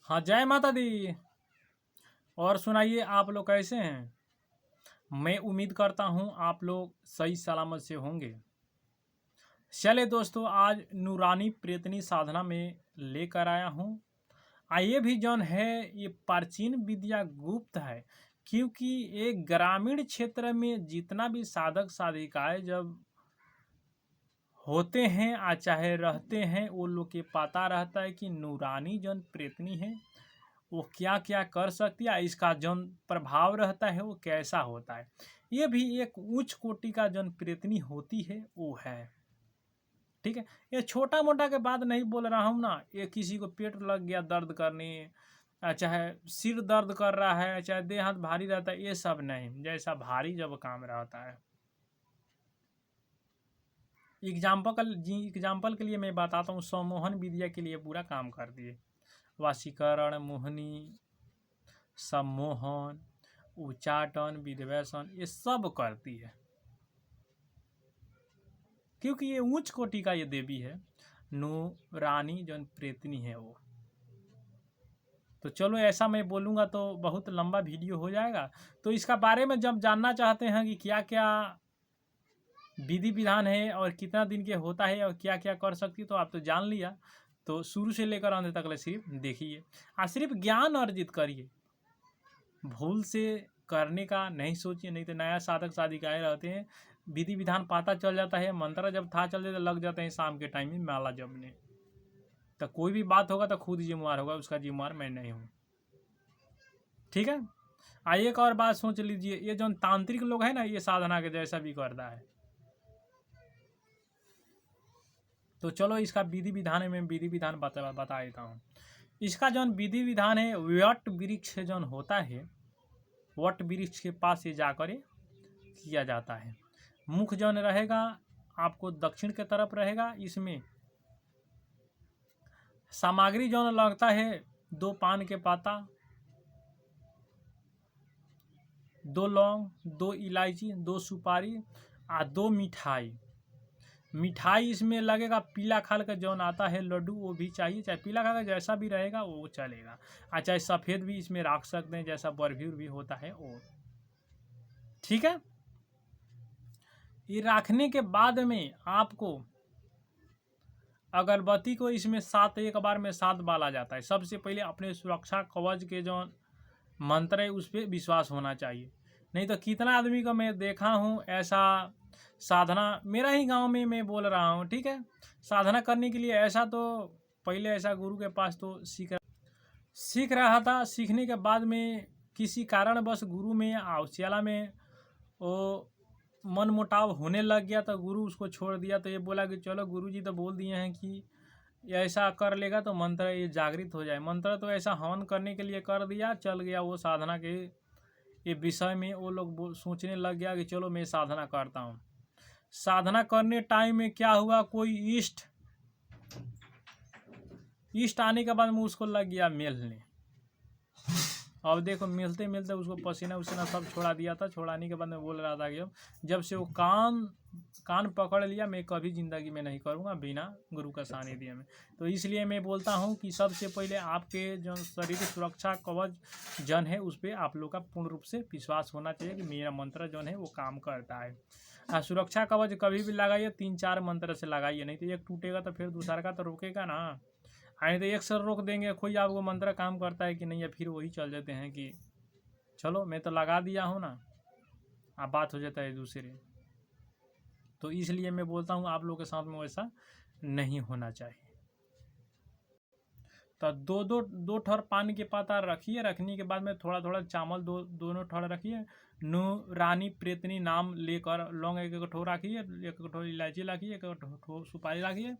हाँ, जय माता दी। और सुनाइए, आप लोग कैसे हैं? मैं उम्मीद करता हूँ आप लोग सही सलामत से होंगे। चले दोस्तों, आज नूरानी प्रेतनी साधना में लेकर आया हूँ। ये भी जौन है ये प्राचीन विद्या गुप्त है, क्योंकि एक ग्रामीण क्षेत्र में जितना भी साधक साधिकाएं जब होते हैं चाहे रहते हैं, वो लोग के पता रहता है कि नूरानी जौन प्रेतनी है वो क्या क्या कर सकती है, इसका जौन प्रभाव रहता है वो कैसा होता है। ये भी एक उच्च कोटि का जौन प्रेतनी होती है वो है। ठीक है, ये छोटा मोटा के बात नहीं बोल रहा हूँ ना। ये किसी को पेट लग गया दर्द करने, चाहे सिर दर्द कर रहा है, चाहे देह हाथ भारी रहता है, ये सब नहीं। जैसा भारी जब काम रहता है, एग्जाम्पल के लिए मैं बताता हूँ। सम्मोहन विद्या के लिए पूरा काम कर दिए। वशीकरण, मोहनी, सम्मोहन, उच्चाटन, विधवेशन, ये सब करती है, क्योंकि ये उच्च कोटि का ये देवी है। नूरानी जौन प्रेतनी है वो। तो चलो, ऐसा मैं बोलूँगा तो बहुत लंबा वीडियो हो जाएगा। तो इसका बारे में जब जानना चाहते हैं कि क्या क्या विधि विधान है और कितना दिन के होता है और क्या क्या कर सकती है, तो आप तो जान लिया। तो शुरू से लेकर अंत तक सिर्फ देखिए, सिर्फ ज्ञान अर्जित करिए। भूल से करने का नहीं सोचिए, नहीं तो नया साधक साधिकाएं रहते हैं, विधि विधान पता चल जाता है, मंत्र जब था चल जाता लग जाते हैं शाम के टाइम में माला जपने। तो कोई भी बात होगा तो खुद जिम्मेवार होगा, उसका जिम्मेवार मैं नहीं हूँ। ठीक है। एक और बात सोच लीजिए, ये जो तांत्रिक लोग हैं ना, ये साधना के जैसा भी करता है। तो चलो, इसका विधि विधान में विधि विधान बता देता हूँ। इसका जो विधि विधान है, वट वृक्ष जो होता है, वट वृक्ष के पास से जाकर किया जाता है। मुख जौन रहेगा आपको दक्षिण के तरफ रहेगा। इसमें सामग्री जौन लगता है, 2 पान के पाता, 2 लौंग, 2 इलायची, 2 सुपारी, 2 मिठाई। मिठाई इसमें लगेगा पीला खाल का जौन आता है लड्डू, वो भी चाहिए। चाहे पीला खाल का जैसा भी रहेगा वो चलेगा, चाहे सफ़ेद भी इसमें रख सकते हैं, जैसा बर्फी भी होता है वो। ठीक है। ये रखने के बाद में आपको अगरबत्ती को इसमें 7 एक बार में 7 बाला जाता है। सबसे पहले अपने सुरक्षा कवच के जो मंत्र है उस पर विश्वास होना चाहिए। नहीं तो कितना आदमी को मैं देखा हूँ ऐसा साधना, मेरा ही गांव में मैं बोल रहा हूँ। ठीक है, साधना करने के लिए ऐसा, तो पहले ऐसा गुरु के पास तो सीख रहा था। सीखने के बाद में किसी कारणवश गुरु में औचला में वो मन मुटाव होने लग गया, तो गुरु उसको छोड़ दिया। तो ये बोला कि चलो, गुरु जी तो बोल दिए हैं कि ऐसा कर लेगा तो मंत्र ये जागृत हो जाए। मंत्र तो ऐसा हवन करने के लिए कर दिया, चल गया वो साधना के ये विषय में। वो लोग सोचने लग गया कि चलो मैं साधना करता हूँ। साधना करने टाइम में क्या हुआ, कोई ईस्ट आने के बाद में उसको लग गया मेलने। अब देखो, मिलते मिलते उसको पसीना उसीना सब छोड़ा दिया था। छोड़ाने के बाद में बोल रहा था कि जब से वो कान पकड़ लिया, मैं कभी ज़िंदगी में नहीं करूँगा बिना गुरु का सानिध्य में। तो इसलिए मैं बोलता हूँ कि सबसे पहले आपके जो शरीर सुरक्षा कवच जन है उस पर आप लोग का पूर्ण रूप से विश्वास होना चाहिए कि मेरा मंत्र जो है वो काम करता है। सुरक्षा कवच कभी भी लगाइए 3-4 मंत्र से लगाइए, नहीं तो एक टूटेगा तो फिर दूसरा का तो रोकेगा ना। आए तो एक सर रोक देंगे, कोई आपको मंत्र काम करता है कि नहीं, या फिर वही चल जाते हैं कि चलो मैं तो लगा दिया हूँ ना, अब बात हो जाता है दूसरे। तो इसलिए मैं बोलता हूँ आप लोग के साथ में वैसा नहीं होना चाहिए। तो दो ठर पान के पाता रखिए। रखने के बाद में थोड़ा थोड़ा चावल दोनों ठर रखिए। नूरानी प्रेतनी नाम लेकर लौंग एक ठो रखिए, एक ठो इलायची रखिए, एक ठो सुपारी रखिए।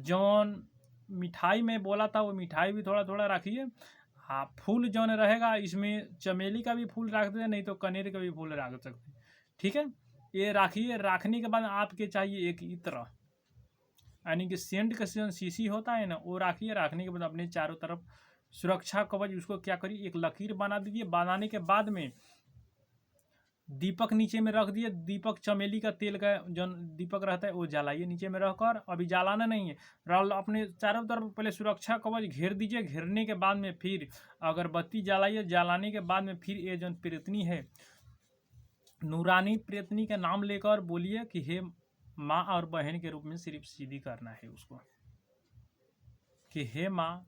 जौन मिठाई में बोला था वो मिठाई भी थोड़ा थोड़ा रखिए। फूल जौन रहेगा इसमें चमेली का भी फूल रख दे, नहीं तो कनेर का भी फूल रख सकते। ठीक है, ये रखिए। रखने के बाद आपके चाहिए एक इत्र, यानी कि सेंट का शीशी होता है ना, वो रखिए। रखने के बाद अपने चारों तरफ सुरक्षा कवच उसको क्या करिए, एक लकीर बना दीजिए। बनाने के बाद में दीपक नीचे में रख दिए, दीपक चमेली का तेल का जो दीपक रहता है वो जलाइए नीचे में रखकर, अभी जलाना नहीं है, अपने चारों तरफ पहले सुरक्षा कवच घेर दीजिए। घेरने के बाद में फिर अगरबत्ती जलाइए। जलाने के बाद में फिर ये जो प्रेतनी है, नूरानी प्रेतनी का नाम लेकर बोलिए कि हे माँ और बहन के रूप में सिर्फ सीधी करना है उसको, कि हे माँ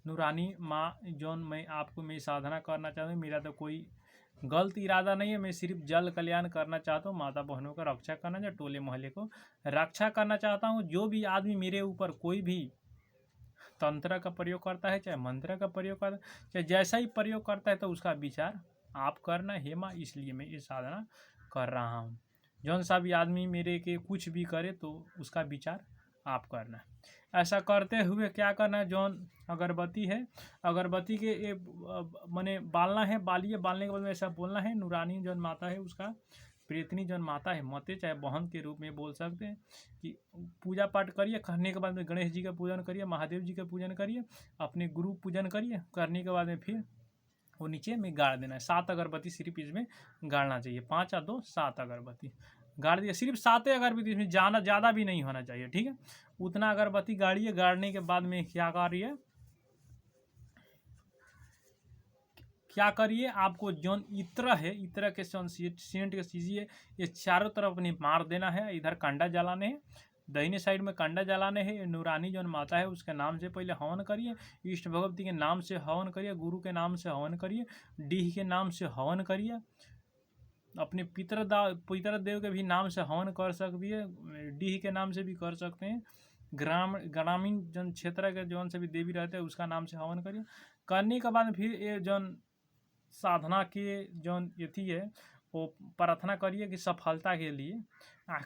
नूरानी माँ जौन मैं आपको मैं साधना करना चाहता हूँ, मेरा तो कोई गलत इरादा नहीं है, मैं सिर्फ जल कल्याण करना चाहता हूँ, माता बहनों का रक्षा करना, या टोले मोहल्ले को रक्षा करना चाहता हूँ। जो भी आदमी मेरे ऊपर कोई भी तंत्र का प्रयोग करता है, चाहे मंत्र का प्रयोग करता है, चाहे जैसा ही प्रयोग करता है, तो उसका विचार आप करना हे माँ, इसलिए मैं ये साधना कर रहा हूँ। जौन सा भी आदमी मेरे के कुछ भी करे तो उसका विचार आप करना। ऐसा करते हुए क्या करना है, जौन अगरबत्ती है, अगरबत्ती के मने बालना है, बालिए, बालने के बाद में ऐसा बोलना है, नूरानी जौन माता है उसका, प्रेतनी जौन माता है, मते चाहे बहन के रूप में बोल सकते हैं, कि पूजा पाठ करिए। करने के बाद में गणेश जी का पूजन करिए, महादेव जी का पूजन करिए, अपने गुरु पूजन करिए। करने के बाद में फिर वो नीचे में गाड़ देना है। 7 अगरबत्ती सिर्फ इसमें गाड़ना चाहिए, 5 या 2 7 अगरबत्ती गाड़ दिया, सिर्फ 7 अगरबत्ती, इसमें ज़्यादा भी नहीं होना चाहिए, ठीक है। उतना अगरबत्ती गाड़िए। गाड़ने के बाद में क्या करिए, आपको जौन इत्र है, इत्र के सेंट के सीजिए, ये चारों तरफ अपनी मार देना है। इधर कंडा जलाने हैं, दाहिने साइड में कंडा जलाने हैं। नूरानी जौन माता है उसके नाम से पहले हवन करिए, इष्ट भगवती के नाम से हवन करिए, गुरु के नाम से हवन करिए, डीह के नाम से हवन करिए, अपने पितरदेव के भी नाम से हवन कर सकती है, डीह के नाम से भी कर सकते हैं। ग्रामीण जन क्षेत्र के जौन से भी देवी रहते हैं उसका नाम से हवन करिए। करने के बाद फिर ये जौन साधना के जौन यथी है वो प्रार्थना करिए कि सफलता के लिए।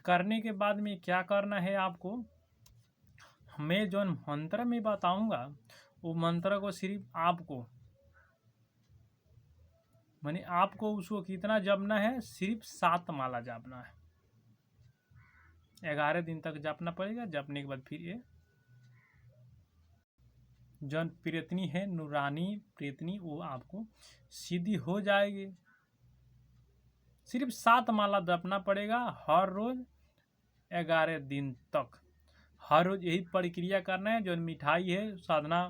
करने के बाद में क्या करना है आपको, मैं जौन मंत्र में बताऊंगा वो मंत्र को सिर्फ आपको, माने आपको उसको कितना जपना है, सिर्फ 7 माला जपना है। 11 दिन तक जपना पड़ेगा। जपने के बाद फिर ये जौन प्रेतनी है, नूरानी प्रेतनी, वो आपको सीधी हो जाएगी। सिर्फ 7 माला जपना पड़ेगा हर रोज 11 दिन तक। हर रोज यही प्रक्रिया करना है। जो मिठाई है, साधना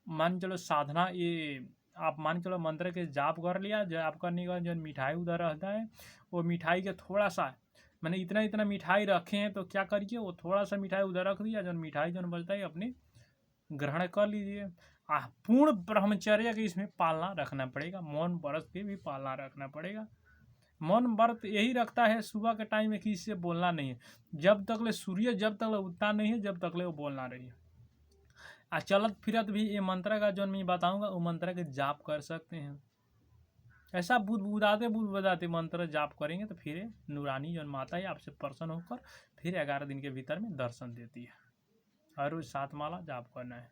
मान चलो, साधना ये आप मान चलो मंत्र के जाप कर लिया, जाप करने के बाद जो मिठाई उधर रहता है, वो मिठाई के थोड़ा सा, मैंने इतना मिठाई रखे हैं, तो क्या करिए, वो थोड़ा सा मिठाई उधर रख दिया, जो मिठाई जो बचता है अपने ग्रहण कर लीजिए। पूर्ण ब्रह्मचर्य की इसमें पालना रखना पड़ेगा, मौन व्रत की भी पालना रखना पड़ेगा। मौन व्रत यही रखता है सुबह के टाइम में कि इससे बोलना नहीं है, जब तक ले सूर्य जब तक ले उगता नहीं है, जब तक ले वो बोलना रही है। चलत फिरत भी ये मंत्र का जो मैं बताऊंगा वो मंत्र के जाप कर सकते हैं। ऐसा बुदाते मंत्र जाप करेंगे तो फिर नूरानी जो माता है आपसे प्रसन्न होकर फिर 11 दिन के भीतर में दर्शन देती है। हर रोज 7 माला जाप करना है।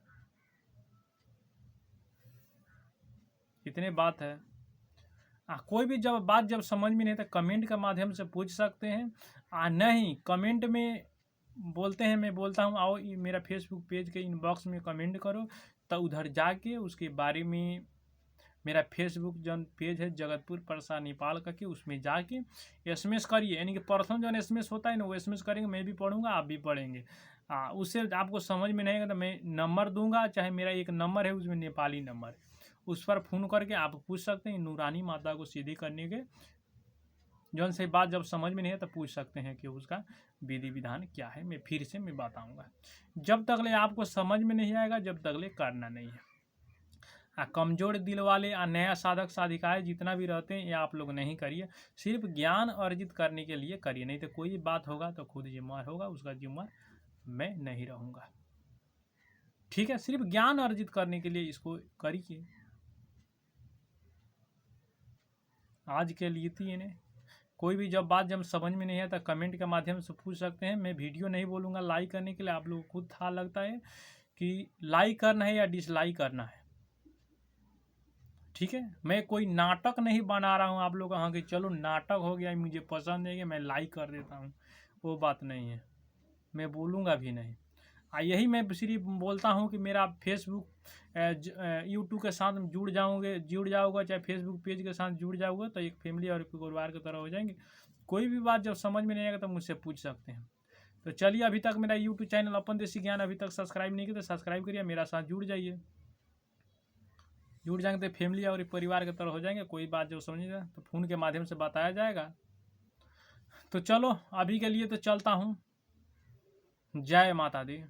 इतने बात है। कोई भी जब समझ में नहीं तो कमेंट के माध्यम से पूछ सकते हैं। नहीं कमेंट में बोलते हैं, मैं बोलता हूँ आओ मेरा फेसबुक पेज के इनबॉक्स में कमेंट करो, तो उधर जाके उसके बारे में मेरा फेसबुक जो पेज है जगतपुर परसा नेपाल का, कि उसमें जाके SMS करिए, यानी कि पर्सनल जो SMS होता है ना वो SMS करेंगे, मैं भी पढ़ूंगा आप भी पढ़ेंगे। उससे आपको समझ में नहीं आएगा तो मैं नंबर दूंगा, चाहे मेरा एक नंबर है उसमें नेपाली नंबर है, उस पर फ़ोन करके आप पूछ सकते हैं। नूरानी माता को सीधी करने के जौन से बात जब समझ में नहीं है तो पूछ सकते हैं कि उसका विधि विधान क्या है। मैं फिर से मैं बताऊंगा। जब तक ले आपको समझ में नहीं आएगा जब तक ले करना नहीं है। कमजोर दिल वाले नया साधक साधिकाएँ जितना भी रहते हैं ये आप लोग नहीं करिए, सिर्फ ज्ञान अर्जित करने के लिए करिए, नहीं तो कोई बात होगा तो खुद जिम्मेवार होगा, उसका जिम्मेवार मैं नहीं रहूँगा। ठीक है, सिर्फ ज्ञान अर्जित करने के लिए इसको करिए। आज के लिए थी इन्हें कोई भी जब समझ में नहीं है तो कमेंट के माध्यम से पूछ सकते हैं। मैं वीडियो नहीं बोलूँगा लाइक करने के लिए, आप लोगों को खुद था लगता है कि लाइक करना है या डिसलाइक करना है। ठीक है, मैं कोई नाटक नहीं बना रहा हूँ आप लोग हाँ कि चलो नाटक हो गया मुझे पसंद है कि मैं लाइक कर देता हूँ, वो बात नहीं है, मैं बोलूँगा भी नहीं। यही मैं सिर्फ बोलता हूँ कि मेरा फेसबुक यूट्यूब के साथ जुड़ जाओगे चाहे फेसबुक पेज के साथ जुड़ जाओगे तो एक फैमिली और एक परिवार की तरह हो जाएंगे। कोई भी बात जब समझ में नहीं आएगा तो मुझसे पूछ सकते हैं। तो चलिए, अभी तक मेरा यूट्यूब चैनल अपन देसी ज्ञान अभी तक सब्सक्राइब नहीं किया तो सब्सक्राइब करिए, मेरा साथ जुड़ जाइए। जुड़ जाएंगे तो फैमिली और एक परिवार की तरह हो जाएंगे। कोई बात जो समझिएगा तो फ़ोन के माध्यम से बताया जाएगा। तो चलो, अभी के लिए तो चलता हूँ। जय माता दी।